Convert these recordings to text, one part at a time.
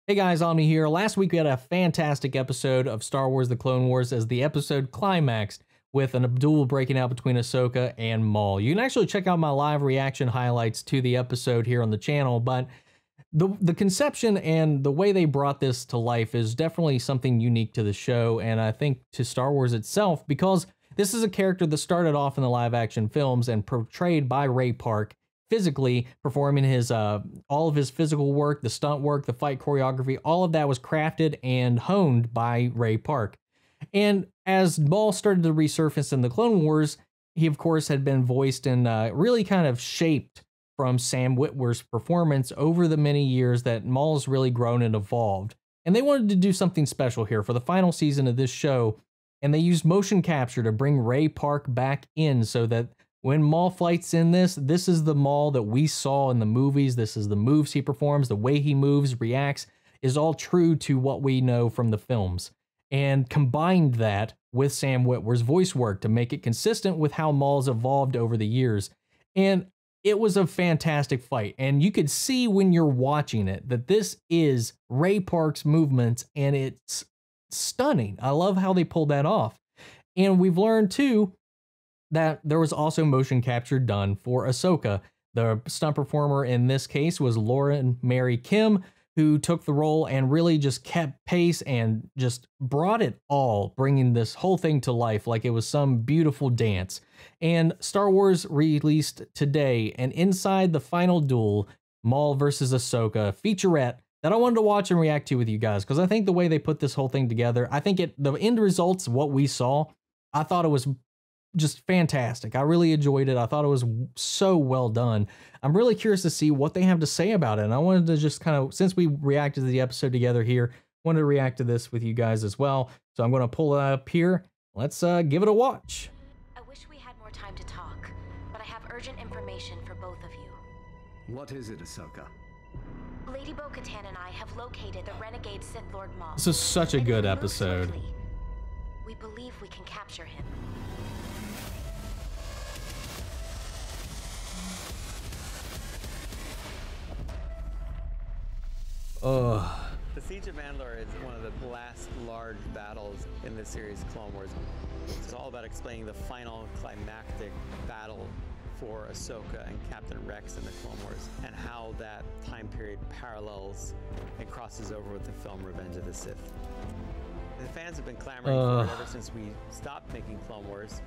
Hey guys, Omni here. Last week we had a fantastic episode of Star Wars The Clone Wars as the episode climaxed with a duel breaking out between Ahsoka and Maul. You can actually check out my live reaction highlights to the episode here on the channel, but the conception and the way they brought this to life is definitely something unique to the show, and I think to Star Wars itself, because this is a character that started off in the live action films and portrayed by Ray Park, physically performing his all of his physical work, the stunt work, the fight choreography, all of that was crafted and honed by Ray Park. And as Maul started to resurface in the Clone Wars, he of course had been voiced and really kind of shaped from Sam Witwer's performance over the many years that Maul's really grown and evolved. And they wanted to do something special here for the final season of this show, and they used motion capture to bring Ray Park back in so that when Maul fights in this is the Maul that we saw in the movies. This is the moves he performs, the way he moves, reacts, is all true to what we know from the films. And combined that with Sam Witwer's voice work to make it consistent with how Maul's evolved over the years. And it was a fantastic fight. And you could see when you're watching it that this is Ray Park's movements, and it's stunning. I love how they pulled that off. And we've learned too that there was also motion capture done for Ahsoka. The stunt performer in this case was Lauren Mary Kim, who took the role and really just kept pace and just brought it all, bringing this whole thing to life like it was some beautiful dance. And Star Wars released today an Inside the Final Duel, Maul versus Ahsoka featurette that I wanted to watch and react to with you guys, because I think the way they put this whole thing together, I think the end results, what we saw, I thought it was just fantastic. I really enjoyed it. I thought it was so well done. I'm really curious to see what they have to say about it. And I wanted to just kind of, since we reacted to the episode together here, wanted to react to this with you guys as well. So I'm going to pull it up here. Let's give it a watch. I wish we had more time to talk, but I have urgent information for both of you. What is it, Ahsoka? Lady Bo-Katan and I have located the renegade Sith Lord Maul. This is such a good And if we move episode. swiftly, we believe we can capture him. The Siege of Mandalore is one of the last large battles in the series Clone Wars. It's all about explaining the final climactic battle for Ahsoka and Captain Rex in the Clone Wars, and how that time period parallels and crosses over with the film Revenge of the Sith. The fans have been clamoring for it ever since we stopped making Clone Wars.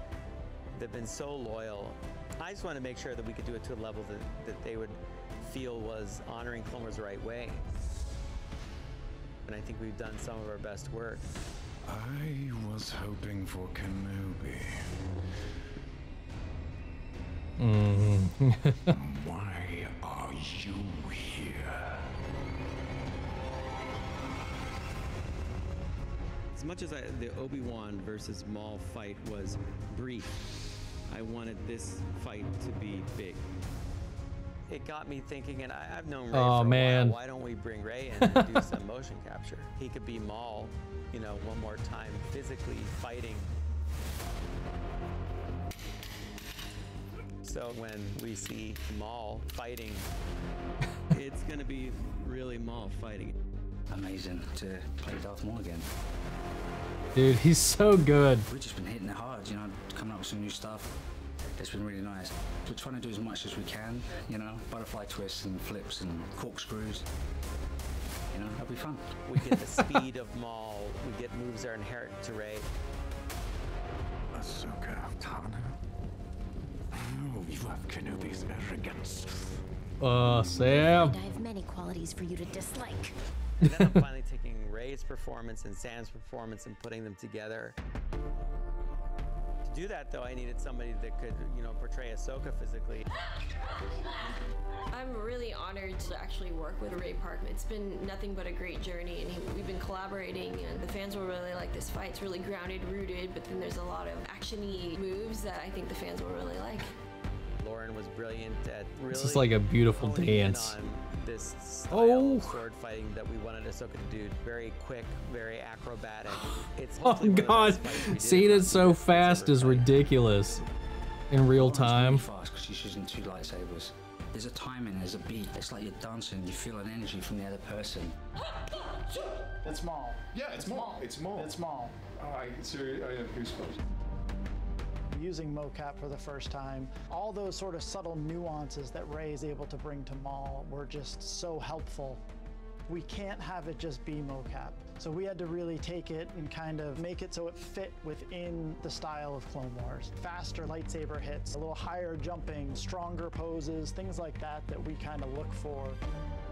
They've been so loyal. I just want to make sure that we could do it to a level that they would feel was honoring Clone Wars the right way. And I think we've done some of our best work. I was hoping for Kenobi. Why are you here? As much as the Obi-Wan versus Maul fight was brief, I wanted this fight to be big. It got me thinking, and I've known Ray for a while. Why don't we bring Ray in and do some motion capture? He could be Maul, you know, one more time, physically fighting. So when we see Maul fighting, it's gonna be really Maul fighting. Amazing to play Darth Maul again. Dude, he's so good. We've just been hitting it hard, you know, coming up with some new stuff. It's been really nice. We're trying to do as much as we can, you know, butterfly twists and flips and corkscrews. You know, it'll be fun. We get the speed of Maul. We get moves that are inherent to Ray. Ahsoka, Tana. Oh, you have Kenobi's arrogance. Sam. And I have many qualities for you to dislike. And then I'm finally taking Ray's performance and Sam's performance and putting them together. To do that, though, I needed somebody that could, you know, portray Ahsoka physically. I'm really honored to actually work with Ray Park. It's been nothing but a great journey, and we've been collaborating, and the fans will really like this fight. It's really grounded, rooted, but then there's a lot of action-y moves that I think the fans will really like. Lauren was brilliant at really This is like a beautiful honing in dance. on this style of sword fighting that we wanted Ahsoka to do. Very quick, very acrobatic. It's Oh hopefully one of the god, best fights we did seeing in it so Ahsoka's fast is fight. ridiculous in real Lauren's really time. fast because she's using 2 lightsabers. There's a timing, there's a beat. It's like you're dancing, you feel an energy from the other person. It's Maul. Yeah, it's Maul. It's Maul. It's Maul. Oh, I have goosebumps. Using mocap for the first time, all those sort of subtle nuances that Rey is able to bring to Maul were just so helpful. We can't have it just be mocap. So we had to really take it and kind of make it so it fit within the style of Clone Wars. Faster lightsaber hits, a little higher jumping, stronger poses, things like that that we kind of look for.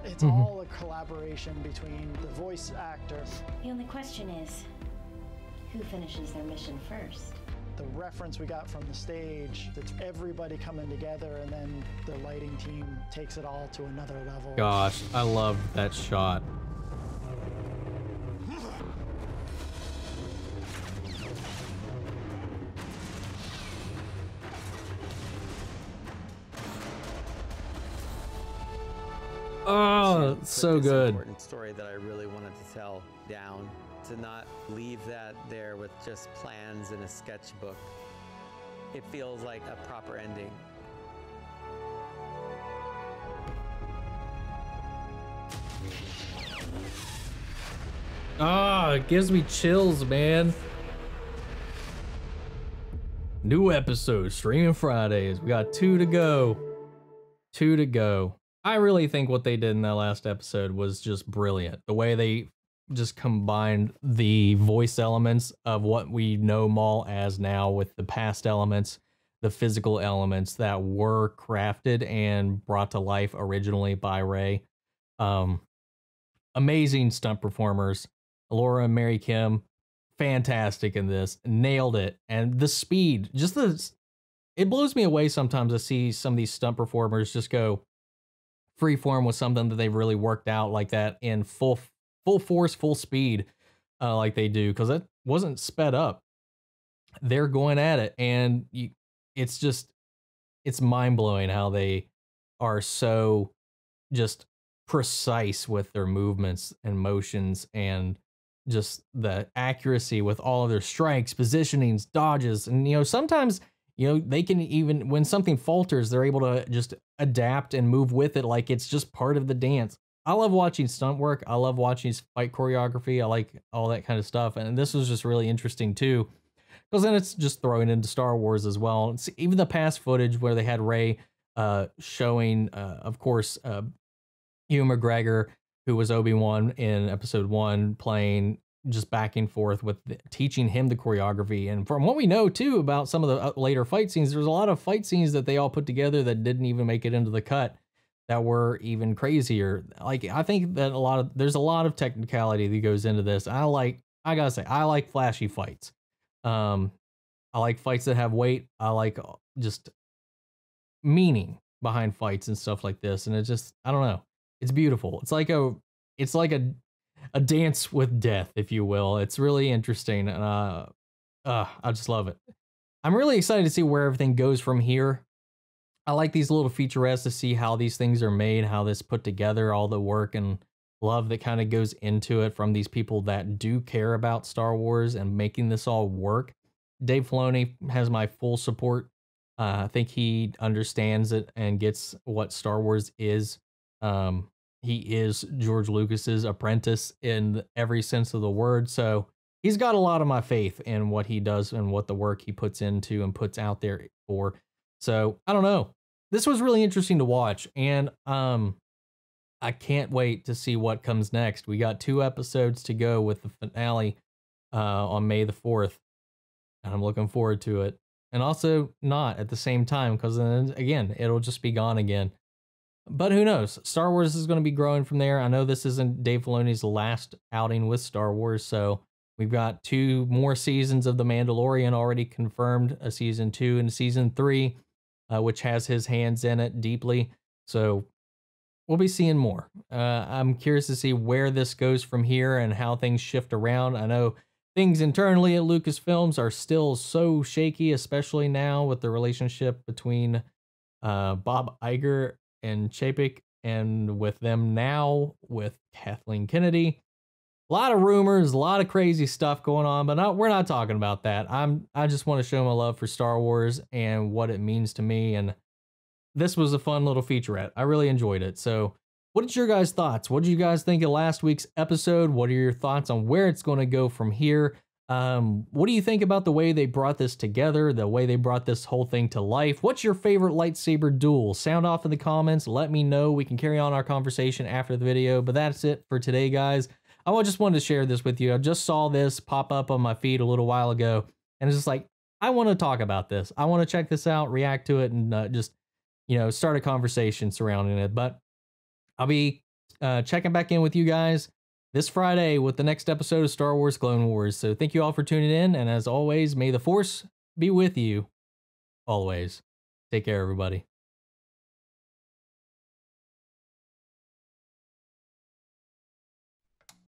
It's all a collaboration between the voice actor. The only question is, who finishes their mission first? The reference we got from the stage, that's everybody coming together, and then the lighting team takes it all to another level. Gosh, I loved that shot. Oh, so Put this good. Important story that I really wanted to tell down, to not leave that there with just plans in a sketchbook. It feels like a proper ending. Ah, it gives me chills, man. New episode streaming Fridays. We got 2 to go. 2 to go. I really think what they did in that last episode was just brilliant. The way they just combined the voice elements of what we know Maul as now with the past elements, the physical elements that were crafted and brought to life originally by Rey. Amazing stunt performers. Laura and Mary Kim, fantastic in this. Nailed it. And the speed, just it blows me away sometimes to see some of these stunt performers just go freeform with something that they've really worked out like that in full force, full speed, like they do, because it wasn't sped up. They're going at it, and it's mind-blowing how they are so just precise with their movements and motions, and just the accuracy with all of their strikes, positionings, dodges. And sometimes they can, even when something falters, they're able to just adapt and move with it like it's just part of the dance. I love watching stunt work. I love watching fight choreography. I like all that kind of stuff. And this was just really interesting too, because then it's just throwing into Star Wars as well. It's even the past footage where they had Rey showing, of course, Ewan McGregor, who was Obi-Wan in episode 1, playing just back and forth with teaching him the choreography. And from what we know too about some of the later fight scenes, there's a lot of fight scenes that they all put together that didn't even make it into the cut, that were even crazier. Like, I think that there's a lot of technicality that goes into this. I gotta say, I like flashy fights. I like fights that have weight. I like just meaning behind fights and stuff like this. And it's just, I don't know. It's beautiful. It's like a dance with death, if you will. It's really interesting. And I just love it. I'm really excited to see where everything goes from here. I like these little featurettes to see how these things are made, how this put together, all the work and love that kind of goes into it from these people that do care about Star Wars and making this all work. Dave Filoni has my full support. I think he understands it and gets what Star Wars is. He is George Lucas's apprentice in every sense of the word. So he's got a lot of my faith in what he does and what the work he puts into and puts out there for. So I don't know. This was really interesting to watch, and I can't wait to see what comes next. We got 2 episodes to go with the finale on May the 4th, and I'm looking forward to it. And also not at the same time, because then again, it'll just be gone again. But who knows? Star Wars is going to be growing from there. I know this isn't Dave Filoni's last outing with Star Wars, so we've got 2 more seasons of The Mandalorian already confirmed, a season 2 and season 3, which has his hands in it deeply. So we'll be seeing more. I'm curious to see where this goes from here and how things shift around. I know things internally at Lucasfilms are still so shaky, especially now with the relationship between Bob Iger and Chapek, and with them now with Kathleen Kennedy. A lot of rumors, a lot of crazy stuff going on, but we're not talking about that. I just want to show my love for Star Wars and what it means to me, and this was a fun little featurette. I really enjoyed it. So What did your guys' thoughts? What did you guys think of last week's episode? What are your thoughts on where it's going to go from here? What do you think about the way they brought this together, the way they brought this whole thing to life? What's your favorite lightsaber duel? Sound off in the comments. Let me know. We can carry on our conversation after the video, but that's it for today, guys. I just wanted to share this with you. I just saw this pop up on my feed a little while ago, and it's just like, I want to talk about this. I want to check this out, react to it, and just, start a conversation surrounding it. But I'll be checking back in with you guys this Friday with the next episode of Star Wars Clone Wars. So thank you all for tuning in. And as always, may the Force be with you always. Take care, everybody.